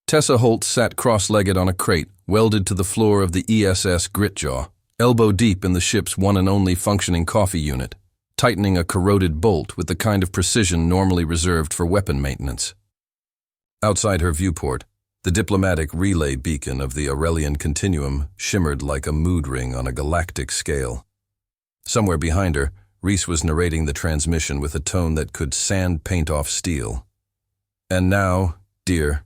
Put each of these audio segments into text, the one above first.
Tessa Holt sat cross-legged on a crate welded to the floor of the ESS Gritjaw, elbow deep in the ship's one and only functioning coffee unit, tightening a corroded bolt with the kind of precision normally reserved for weapon maintenance. Outside her viewport, the diplomatic relay beacon of the Aurelian Continuum shimmered like a mood ring on a galactic scale. Somewhere behind her, Reese was narrating the transmission with a tone that could sand paint off steel. And now, dear,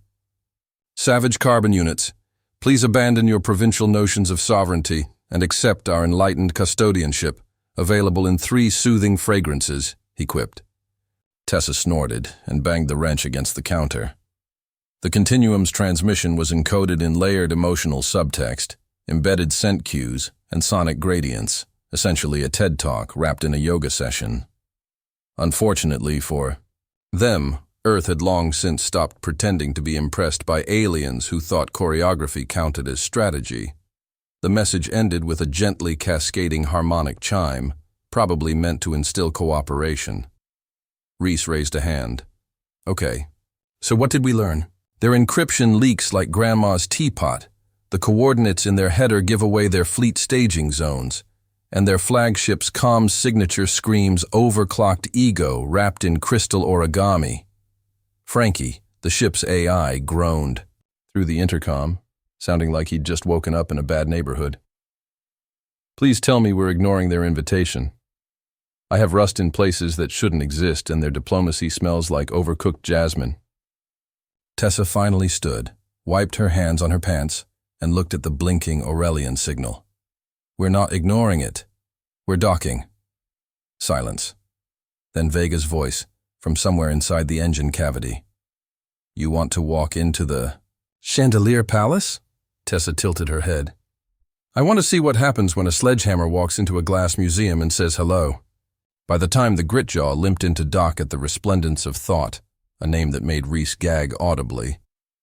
savage carbon units, please abandon your provincial notions of sovereignty and accept our enlightened custodianship, available in 3 soothing fragrances, he quipped. Tessa snorted and banged the wrench against the counter. The Continuum's transmission was encoded in layered emotional subtext, embedded scent cues, and sonic gradients, essentially a TED Talk wrapped in a yoga session. Unfortunately for them, Earth had long since stopped pretending to be impressed by aliens who thought choreography counted as strategy. The message ended with a gently cascading harmonic chime, probably meant to instill cooperation. Reese raised a hand. Okay, so what did we learn? Their encryption leaks like Grandma's teapot. The coordinates in their header give away their fleet staging zones, and their flagship's comms signature screams overclocked ego wrapped in crystal origami. Frankie, the ship's AI, groaned through the intercom, sounding like he'd just woken up in a bad neighborhood. Please tell me we're ignoring their invitation. I have rust in places that shouldn't exist, and their diplomacy smells like overcooked jasmine. Tessa finally stood, wiped her hands on her pants, and looked at the blinking Aurelian signal. We're not ignoring it. We're docking. Silence. Then Vega's voice, from somewhere inside the engine cavity. You want to walk into the Chandelier Palace? Tessa tilted her head. I want to see what happens when a sledgehammer walks into a glass museum and says hello. By the time the Gritjaw limped into dock at the Resplendence of Thought, a name that made Reese gag audibly,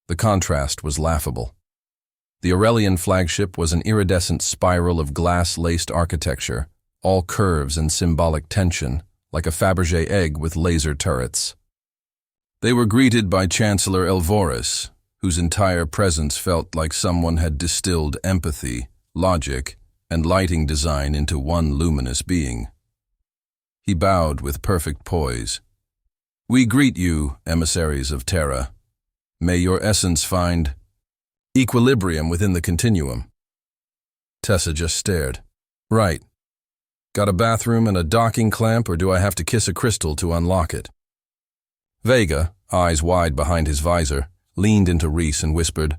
the contrast was laughable. The Aurelian flagship was an iridescent spiral of glass-laced architecture, all curves and symbolic tension, like a Fabergé egg with laser turrets. They were greeted by Chancellor Elvoris, whose entire presence felt like someone had distilled empathy, logic, and lighting design into one luminous being. He bowed with perfect poise. We greet you, emissaries of Terra. May your essence find equilibrium within the continuum. Tessa just stared. Right. Got a bathroom and a docking clamp, or do I have to kiss a crystal to unlock it? Vega, eyes wide behind his visor, leaned into Reese and whispered,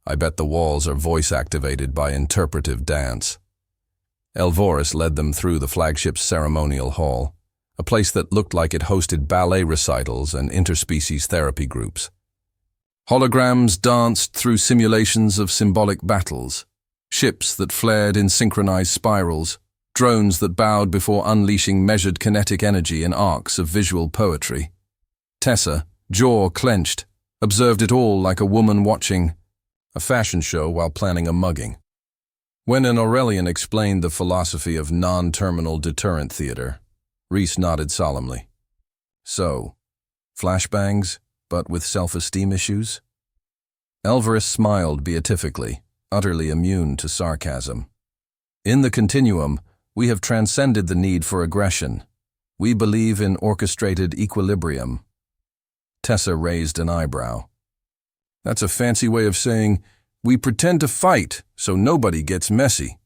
I bet the walls are voice-activated by interpretive dance. Elvoris led them through the flagship's ceremonial hall, a place that looked like it hosted ballet recitals and interspecies therapy groups. Holograms danced through simulations of symbolic battles, ships that flared in synchronized spirals, drones that bowed before unleashing measured kinetic energy in arcs of visual poetry. Tessa, jaw clenched, observed it all like a woman watching a fashion show while planning a mugging. When an Aurelian explained the philosophy of non-terminal deterrent theater, Reese nodded solemnly. So, flashbangs, but with self-esteem issues? Elvoris smiled beatifically, utterly immune to sarcasm. In the continuum, we have transcended the need for aggression. We believe in orchestrated equilibrium. Tessa raised an eyebrow. That's a fancy way of saying, we pretend to fight so nobody gets messy.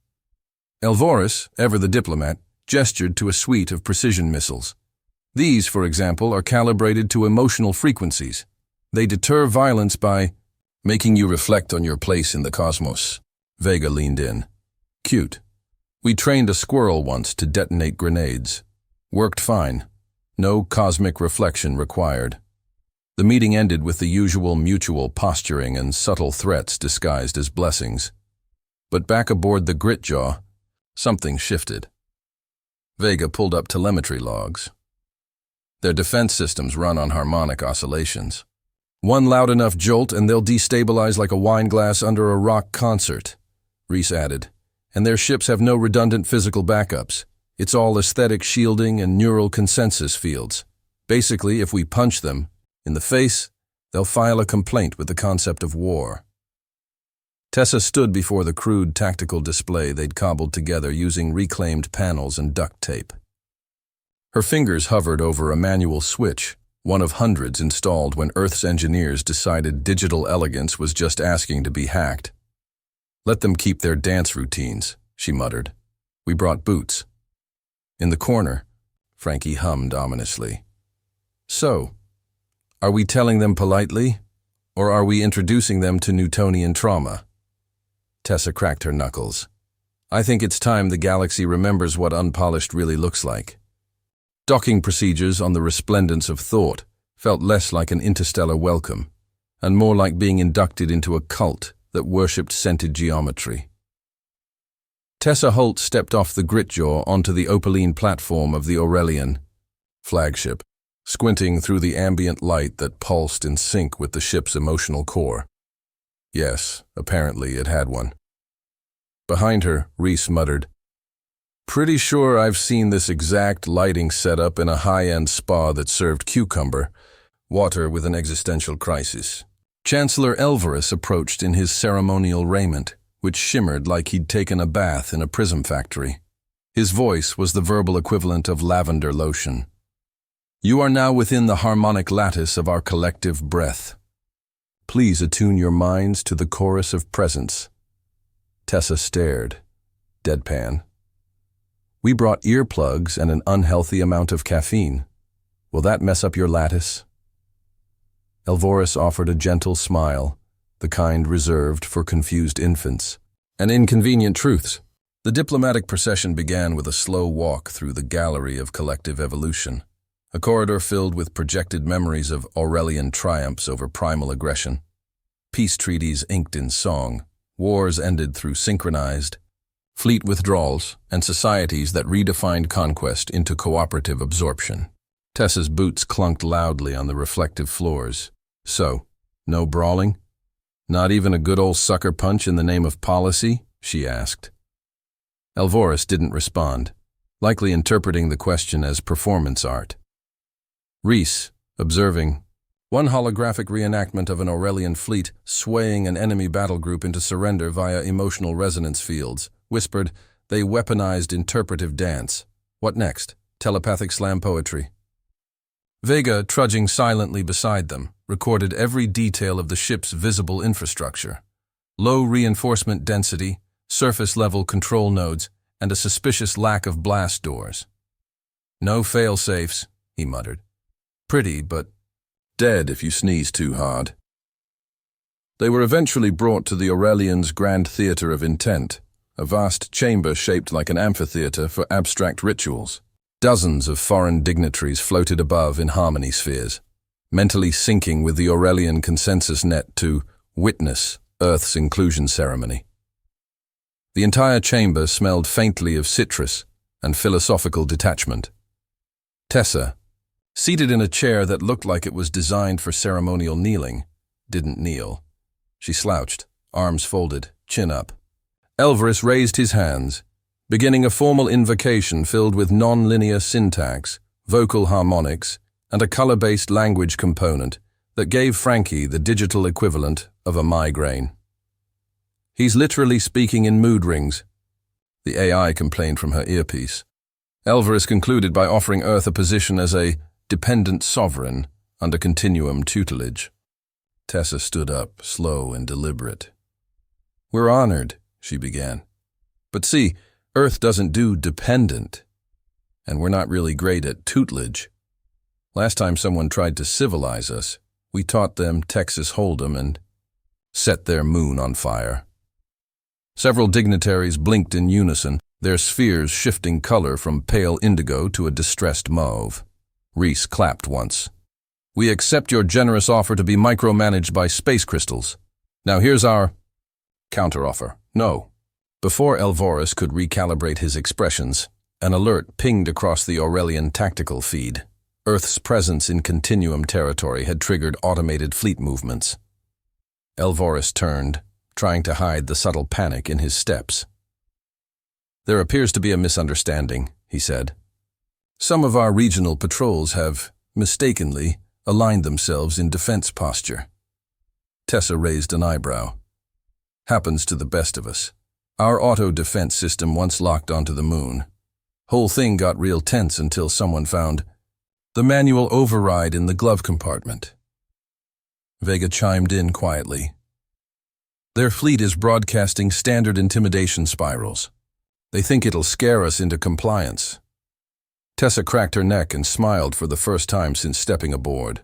Elvoris, ever the diplomat, gestured to a suite of precision missiles. These, for example, are calibrated to emotional frequencies. They deter violence by making you reflect on your place in the cosmos. Vega leaned in. Cute. We trained a squirrel once to detonate grenades. Worked fine. No cosmic reflection required. The meeting ended with the usual mutual posturing and subtle threats disguised as blessings. But back aboard the Gritjaw, something shifted. Vega pulled up telemetry logs. Their defense systems run on harmonic oscillations. One loud enough jolt and they'll destabilize like a wine glass under a rock concert, Reese added. And their ships have no redundant physical backups. It's all aesthetic shielding and neural consensus fields. Basically, if we punch them in the face, They'll file a complaint with the concept of war. Tessa stood before the crude tactical display they'd cobbled together using reclaimed panels and duct tape. Her fingers hovered over a manual switch, one of hundreds installed when Earth's engineers decided digital elegance was just asking to be hacked. "Let them keep their dance routines," she muttered. "We brought boots." In the corner, Frankie hummed ominously. "So, are we telling them politely, or are we introducing them to Newtonian trauma?" Tessa cracked her knuckles. "I think it's time the galaxy remembers what unpolished really looks like." Docking procedures on the resplendence of thought felt less like an interstellar welcome, and more like being inducted into a cult that worshipped scented geometry. Tessa Holt stepped off the Gritjaw onto the opaline platform of the Aurelian flagship, squinting through the ambient light that pulsed in sync with the ship's emotional core. Yes, apparently it had one. Behind her, Reese muttered, "Pretty sure I've seen this exact lighting setup in a high-end spa that served cucumber water with an existential crisis." Chancellor Elvarus approached in his ceremonial raiment, which shimmered like he'd taken a bath in a prism factory. His voice was the verbal equivalent of lavender lotion. "You are now within the harmonic lattice of our collective breath. Please attune your minds to the chorus of presence." Tessa stared, deadpan. "We brought earplugs and an unhealthy amount of caffeine. Will that mess up your lattice?" Elvarus offered a gentle smile, the kind reserved for confused infants. And inconvenient truths. The diplomatic procession began with a slow walk through the gallery of collective evolution, a corridor filled with projected memories of Aurelian triumphs over primal aggression. Peace treaties inked in song, wars ended through synchronized, fleet withdrawals, and societies that redefined conquest into cooperative absorption. Tessa's boots clunked loudly on the reflective floors. "So, no brawling? Not even a good old sucker punch in the name of policy?" she asked. Elvarus didn't respond, likely interpreting the question as performance art. Reese, observing, one holographic reenactment of an Aurelian fleet swaying an enemy battle group into surrender via emotional resonance fields, whispered, "They weaponized interpretive dance. What next? Telepathic slam poetry." Vega, trudging silently beside them, recorded every detail of the ship's visible infrastructure. Low reinforcement density, surface-level control nodes, and a suspicious lack of blast doors. "No fail-safes," he muttered. "Pretty, but dead if you sneeze too hard." They were eventually brought to the Aurelian's Grand Theater of Intent, a vast chamber shaped like an amphitheater for abstract rituals. Dozens of foreign dignitaries floated above in harmony spheres, mentally syncing with the Aurelian consensus net to witness Earth's inclusion ceremony. The entire chamber smelled faintly of citrus and philosophical detachment. Tessa, seated in a chair that looked like it was designed for ceremonial kneeling, didn't kneel. She slouched, arms folded, chin up. Elvarus raised his hands, beginning a formal invocation filled with non-linear syntax, vocal harmonics, and a color-based language component that gave Frankie the digital equivalent of a migraine. "He's literally speaking in mood rings," the AI complained from her earpiece. Elvarus concluded by offering Earth a position as a dependent sovereign under continuum tutelage. Tessa stood up, slow and deliberate. "We're honored," she began. "But see, Earth doesn't do dependent, and we're not really great at tutelage. Last time someone tried to civilize us, we taught them Texas Hold'em and set their moon on fire." Several dignitaries blinked in unison, their spheres shifting color from pale indigo to a distressed mauve. Reese clapped once. "We accept your generous offer to be micromanaged by space crystals. Now here's our counteroffer. No." Before Elvarus could recalibrate his expressions, an alert pinged across the Aurelian tactical feed. Earth's presence in continuum territory had triggered automated fleet movements. Elvarus turned, trying to hide the subtle panic in his steps. "There appears to be a misunderstanding," he said. "Some of our regional patrols have, mistakenly, aligned themselves in defense posture. Tessa raised an eyebrow. Happens to the best of us. Our auto-defense system once locked onto the moon. Whole thing got real tense until someone found the manual override in the glove compartment. Vega chimed in quietly. Their fleet is broadcasting standard intimidation spirals. They think it'll scare us into compliance. Tessa cracked her neck and smiled for the first time since stepping aboard.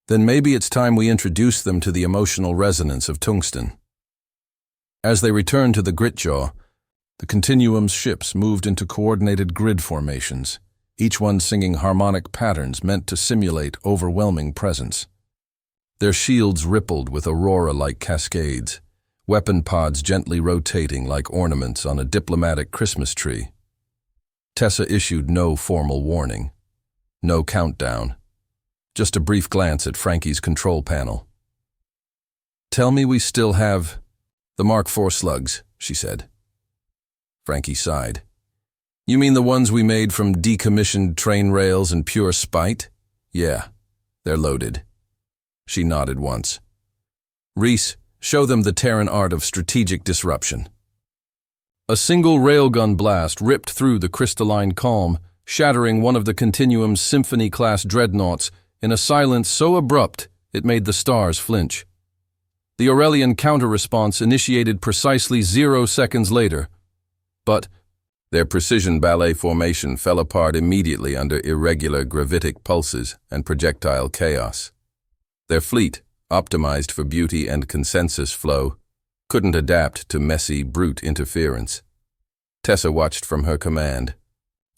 Then maybe it's time we introduce them to the emotional resonance of tungsten. As they returned to the Gritjaw, the Continuum's ships moved into coordinated grid formations, each one singing harmonic patterns meant to simulate overwhelming presence. Their shields rippled with aurora-like cascades, weapon pods gently rotating like ornaments on a diplomatic Christmas tree. Tessa issued no formal warning, no countdown, just a brief glance at Frankie's control panel. "Tell me we still have the Mark IV slugs," she said. Frankie sighed. "You mean the ones we made from decommissioned train rails and pure spite?" "Yeah, they're loaded." She nodded once. "Reese, show them the Terran art of strategic disruption." A single railgun blast ripped through the crystalline calm, shattering one of the Continuum's Symphony-class dreadnoughts in a silence so abrupt it made the stars flinch. The Aurelian counter-response initiated precisely 0 seconds later, but their precision ballet formation fell apart immediately under irregular gravitic pulses and projectile chaos. Their fleet, optimized for beauty and consensus flow, couldn't adapt to messy, brute interference. Tessa watched from her command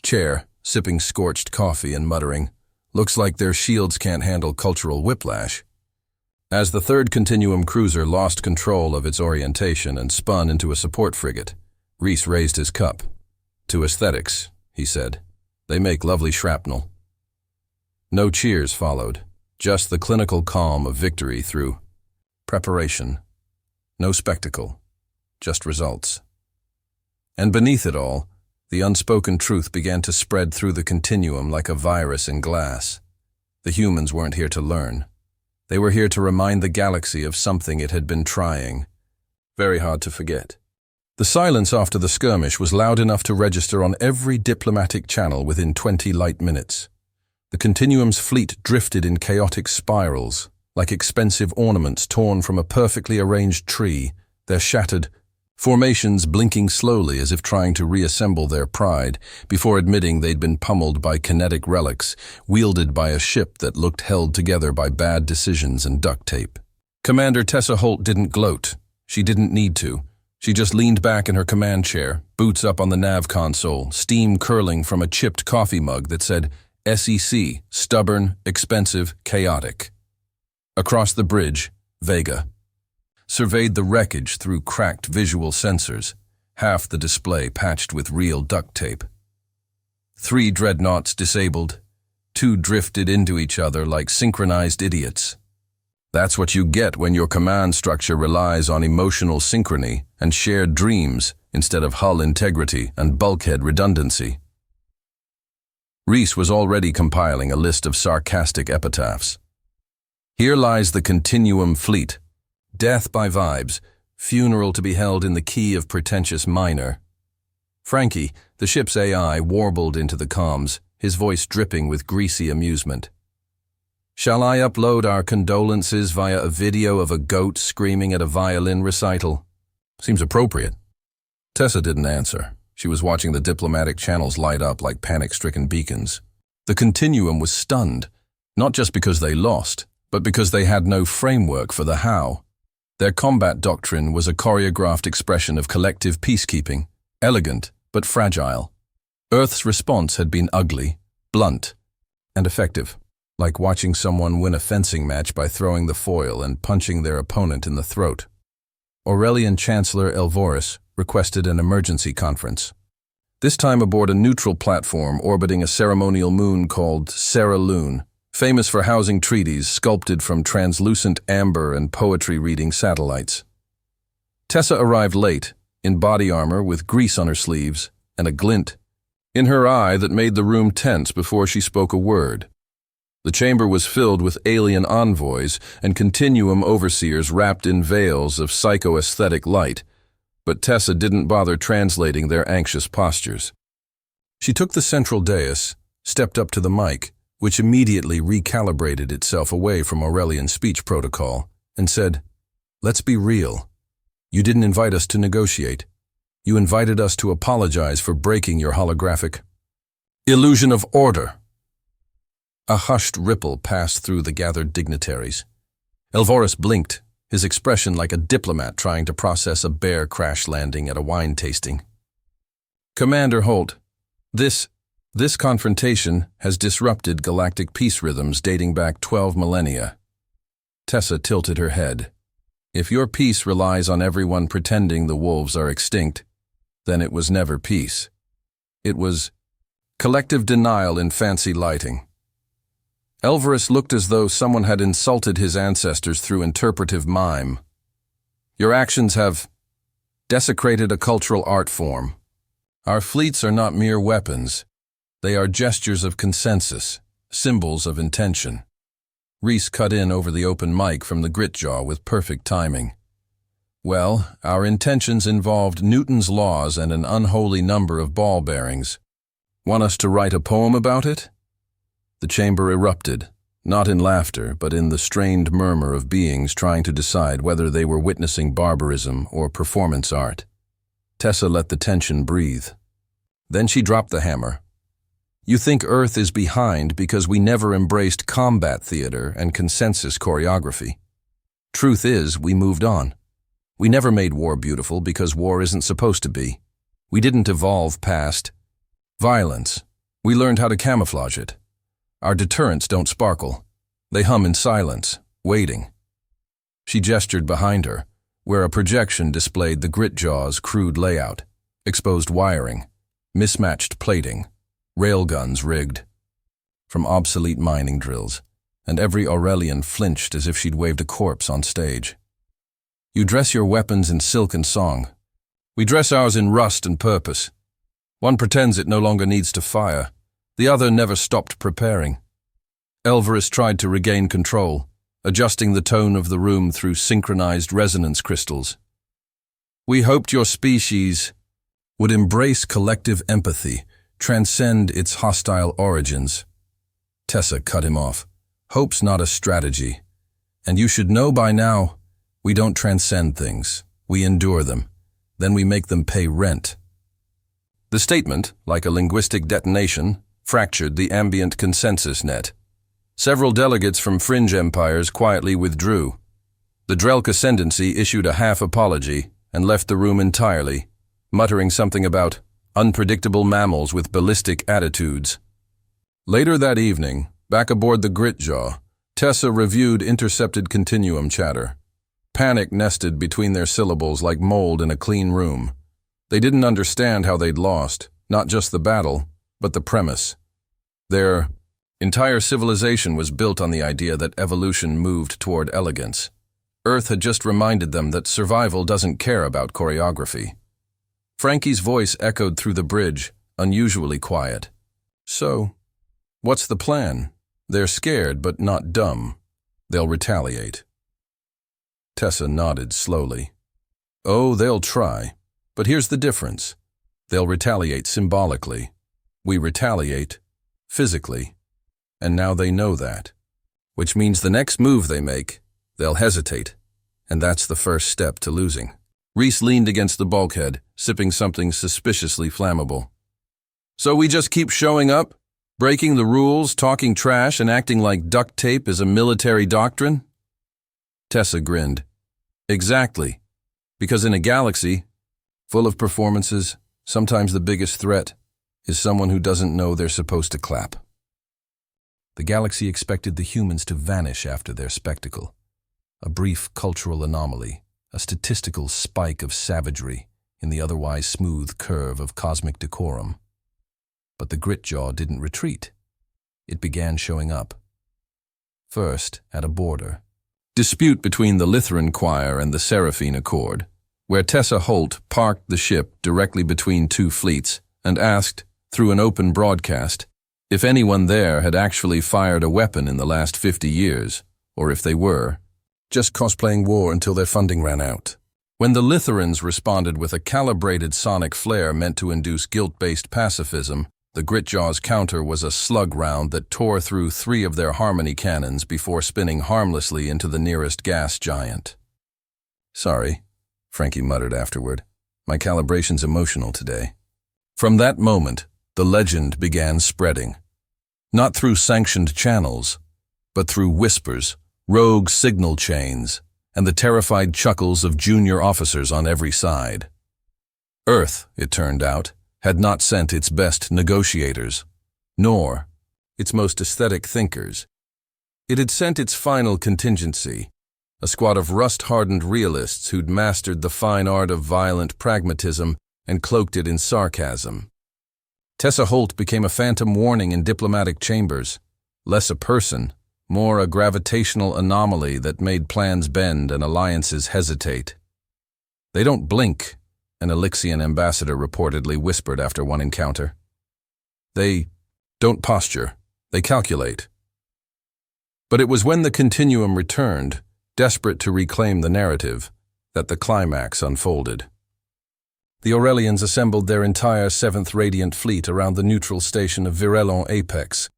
chair, sipping scorched coffee and muttering, "Looks like their shields can't handle cultural whiplash." As the third Continuum cruiser lost control of its orientation and spun into a support frigate, Reese raised his cup. "To aesthetics," he said. "They make lovely shrapnel." No cheers followed, just the clinical calm of victory through preparation. No spectacle, just results. And beneath it all, the unspoken truth began to spread through the Continuum like a virus in glass. The humans weren't here to learn. They were here to remind the galaxy of something it had been trying. Very hard to forget. The silence after the skirmish was loud enough to register on every diplomatic channel within 20 light minutes. The Continuum's fleet drifted in chaotic spirals, like expensive ornaments torn from a perfectly arranged tree, their shattered formations blinking slowly as if trying to reassemble their pride before admitting they'd been pummeled by kinetic relics, wielded by a ship that looked held together by bad decisions and duct tape. Commander Tessa Holt didn't gloat. She didn't need to. She just leaned back in her command chair, boots up on the nav console, steam curling from a chipped coffee mug that said, SEC, stubborn, expensive, chaotic. Across the bridge, Vega surveyed the wreckage through cracked visual sensors, half the display patched with real duct tape. 3 dreadnoughts disabled, 2 drifted into each other like synchronized idiots. That's what you get when your command structure relies on emotional synchrony and shared dreams instead of hull integrity and bulkhead redundancy. Reese was already compiling a list of sarcastic epitaphs. Here lies the Continuum fleet. Death by vibes, funeral to be held in the key of pretentious minor. Frankie, the ship's AI, warbled into the comms, his voice dripping with greasy amusement. Shall I upload our condolences via a video of a goat screaming at a violin recital? Seems appropriate. Tessa didn't answer. She was watching the diplomatic channels light up like panic-stricken beacons. The Continuum was stunned, not just because they lost, but because they had no framework for the how. Their combat doctrine was a choreographed expression of collective peacekeeping, elegant but fragile. Earth's response had been ugly, blunt, and effective, like watching someone win a fencing match by throwing the foil and punching their opponent in the throat. Aurelian Chancellor Elvoris requested an emergency conference, this time aboard a neutral platform orbiting a ceremonial moon called Serra Lune, famous for housing treaties sculpted from translucent amber and poetry-reading satellites. Tessa arrived late, in body armor with grease on her sleeves and a glint in her eye that made the room tense before she spoke a word. The chamber was filled with alien envoys and continuum overseers wrapped in veils of psychoaesthetic light, but Tessa didn't bother translating their anxious postures. She took the central dais, stepped up to the mic, which immediately recalibrated itself away from Aurelian's speech protocol, and said, "Let's be real. You didn't invite us to negotiate. You invited us to apologize for breaking your holographic illusion of order." A hushed ripple passed through the gathered dignitaries. Elvorus blinked, his expression like a diplomat trying to process a bear crash landing at a wine tasting. "Commander Holt, this confrontation has disrupted galactic peace rhythms dating back 12 millennia. Tessa tilted her head. If your peace relies on everyone pretending the wolves are extinct, then it was never peace. It was collective denial in fancy lighting. Elvorus looked as though someone had insulted his ancestors through interpretive mime. Your actions have desecrated a cultural art form. Our fleets are not mere weapons. They are gestures of consensus, symbols of intention. Reese cut in over the open mic from the Gritjaw with perfect timing. Well, our intentions involved Newton's laws and an unholy number of ball bearings. Want us to write a poem about it? The chamber erupted, not in laughter, but in the strained murmur of beings trying to decide whether they were witnessing barbarism or performance art. Tessa let the tension breathe. Then she dropped the hammer. You think Earth is behind because we never embraced combat theater and consensus choreography. Truth is, we moved on. We never made war beautiful because war isn't supposed to be. We didn't evolve past violence. We learned how to camouflage it. Our deterrents don't sparkle. They hum in silence, waiting. She gestured behind her, where a projection displayed the Gritjaw's crude layout, exposed wiring, mismatched plating, railguns rigged from obsolete mining drills, and every Aurelian flinched as if she'd waved a corpse on stage. You dress your weapons in silk and song. We dress ours in rust and purpose. One pretends it no longer needs to fire. The other never stopped preparing. Elvorus tried to regain control, adjusting the tone of the room through synchronized resonance crystals. We hoped your species would embrace collective empathy, transcend its hostile origins. Tessa cut him off. Hope's not a strategy. And you should know by now, we don't transcend things. We endure them. Then we make them pay rent. The statement, like a linguistic detonation, fractured the ambient consensus net. Several delegates from fringe empires quietly withdrew. The Drelk Ascendancy issued a half apology and left the room entirely, muttering something about unpredictable mammals with ballistic attitudes. Later that evening, back aboard the Gritjaw, Tessa reviewed intercepted continuum chatter. Panic nested between their syllables like mold in a clean room. They didn't understand how they'd lost, not just the battle, but the premise. Their entire civilization was built on the idea that evolution moved toward elegance. Earth had just reminded them that survival doesn't care about choreography. Frankie's voice echoed through the bridge, unusually quiet. So, what's the plan? They're scared, but not dumb. They'll retaliate. Tessa nodded slowly. Oh, they'll try. But here's the difference. They'll retaliate symbolically. We retaliate physically. And now they know that. Which means the next move they make, they'll hesitate. And that's the first step to losing. Reese leaned against the bulkhead, sipping something suspiciously flammable. So we just keep showing up, breaking the rules, talking trash, and acting like duct tape is a military doctrine? Tessa grinned. Exactly. Because in a galaxy, full of performances, sometimes the biggest threat is someone who doesn't know they're supposed to clap. The galaxy expected the humans to vanish after their spectacle. A brief cultural anomaly, a statistical spike of savagery in the otherwise smooth curve of cosmic decorum. But the Gritjaw didn't retreat. It began showing up. First, at a border. Dispute between the Lytheran Choir and the Seraphine Accord, where Tessa Holt parked the ship directly between two fleets and asked, through an open broadcast, If anyone there had actually fired a weapon in the last 50 years, or if they were, just cosplaying war until their funding ran out. When the Litherans responded with a calibrated sonic flare meant to induce guilt-based pacifism, the Gritjaw's counter was a slug round that tore through 3 of their harmony cannons before spinning harmlessly into the nearest gas giant. "Sorry," Frankie muttered afterward. "My calibration's emotional today." From that moment, the legend began spreading. Not through sanctioned channels, but through whispers, rogue signal chains, and the terrified chuckles of junior officers on every side. Earth, it turned out, had not sent its best negotiators, nor its most aesthetic thinkers. It had sent its final contingency, a squad of rust-hardened realists who'd mastered the fine art of violent pragmatism and cloaked it in sarcasm. Tessa Holt became a phantom warning in diplomatic chambers, less a person, more a gravitational anomaly that made plans bend and alliances hesitate. "They don't blink," an Elixian ambassador reportedly whispered after one encounter. "They don't posture, they calculate." But it was when the Continuum returned, desperate to reclaim the narrative, that the climax unfolded. The Aurelians assembled their entire 7th Radiant Fleet around the neutral station of Virelon Apex,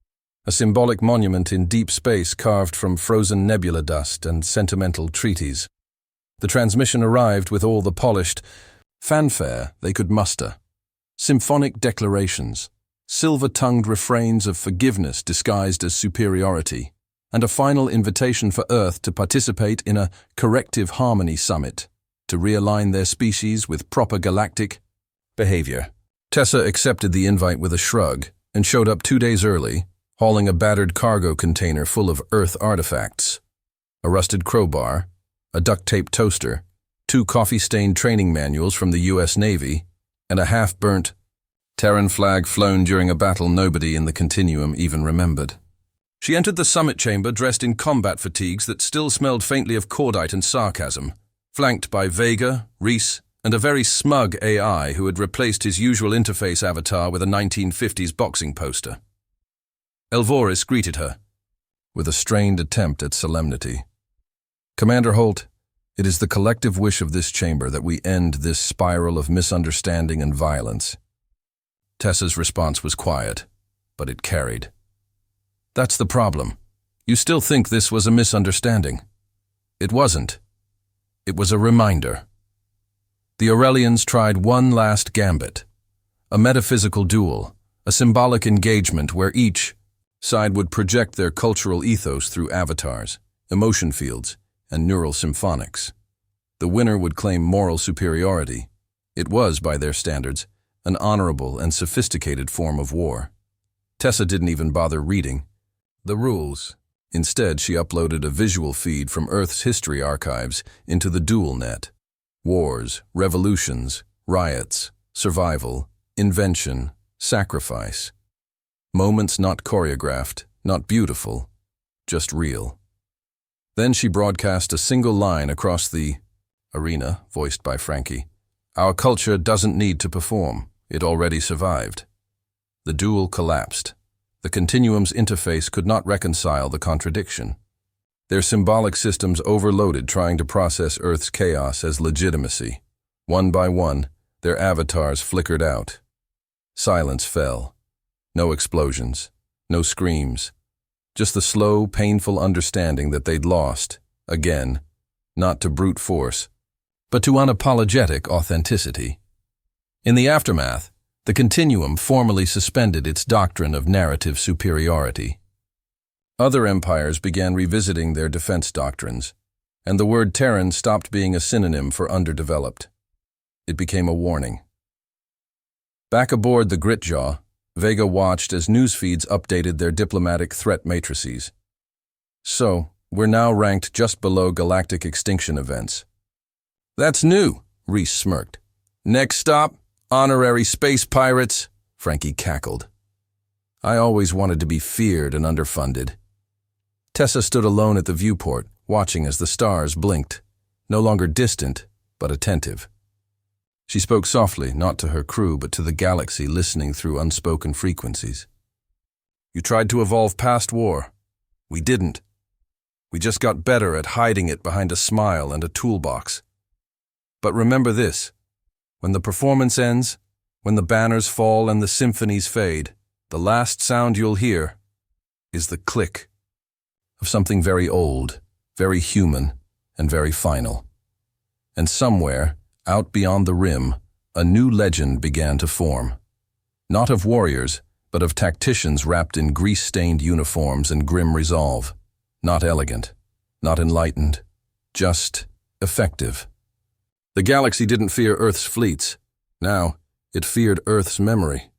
a symbolic monument in deep space carved from frozen nebula dust and sentimental treaties. The transmission arrived with all the polished fanfare they could muster. Symphonic declarations, silver-tongued refrains of forgiveness disguised as superiority, and a final invitation for Earth to participate in a corrective harmony summit to realign their species with proper galactic behavior. Tessa accepted the invite with a shrug and showed up 2 days early, hauling a battered cargo container full of Earth artifacts. A rusted crowbar, a duct-tape toaster, 2 coffee-stained training manuals from the U.S. Navy, and a half-burnt Terran flag flown during a battle nobody in the Continuum even remembered. She entered the summit chamber dressed in combat fatigues that still smelled faintly of cordite and sarcasm, flanked by Vega, Reese, and a very smug AI who had replaced his usual interface avatar with a 1950s boxing poster. Elvoris greeted her, with a strained attempt at solemnity. "Commander Holt, it is the collective wish of this chamber that we end this spiral of misunderstanding and violence." Tessa's response was quiet, but it carried. "That's the problem. You still think this was a misunderstanding. It wasn't. It was a reminder. The Aurelians tried one last gambit, a metaphysical duel, a symbolic engagement where each side would project their cultural ethos through avatars, emotion fields, and neural symphonics. The winner would claim moral superiority. It was, by their standards, an honorable and sophisticated form of war. Tessa didn't even bother reading the rules. Instead, she uploaded a visual feed from Earth's history archives into the dual net. Wars, revolutions, riots, survival, invention, sacrifice. Moments not choreographed, not beautiful, just real. Then she broadcast a single line across the arena, voiced by Frankie. "Our culture doesn't need to perform. It already survived." The duel collapsed. The Continuum's interface could not reconcile the contradiction. Their symbolic systems overloaded trying to process Earth's chaos as legitimacy. One by one, their avatars flickered out. Silence fell. No explosions, no screams. Just the slow, painful understanding that they'd lost, again, not to brute force, but to unapologetic authenticity. In the aftermath, the Continuum formally suspended its doctrine of narrative superiority. Other empires began revisiting their defense doctrines, and the word Terran stopped being a synonym for underdeveloped. It became a warning. Back aboard the Gritjaw, Vega watched as news feeds updated their diplomatic threat matrices. "So, we're now ranked just below galactic extinction events." "That's new," Reese smirked. "Next stop, honorary space pirates," Frankie cackled. "I always wanted to be feared and underfunded." Tessa stood alone at the viewport, watching as the stars blinked, no longer distant, but attentive. She spoke softly, not to her crew, but to the galaxy listening through unspoken frequencies. You tried to evolve past war. We didn't. We just got better at hiding it behind a smile and a toolbox. But remember this, when the performance ends, when the banners fall and the symphonies fade, the last sound you'll hear is the click of something very old, very human, and very final. And somewhere, out beyond the rim, a new legend began to form. Not of warriors, but of tacticians wrapped in grease-stained uniforms and grim resolve. Not elegant, not enlightened, just effective. The galaxy didn't fear Earth's fleets. Now, it feared Earth's memory.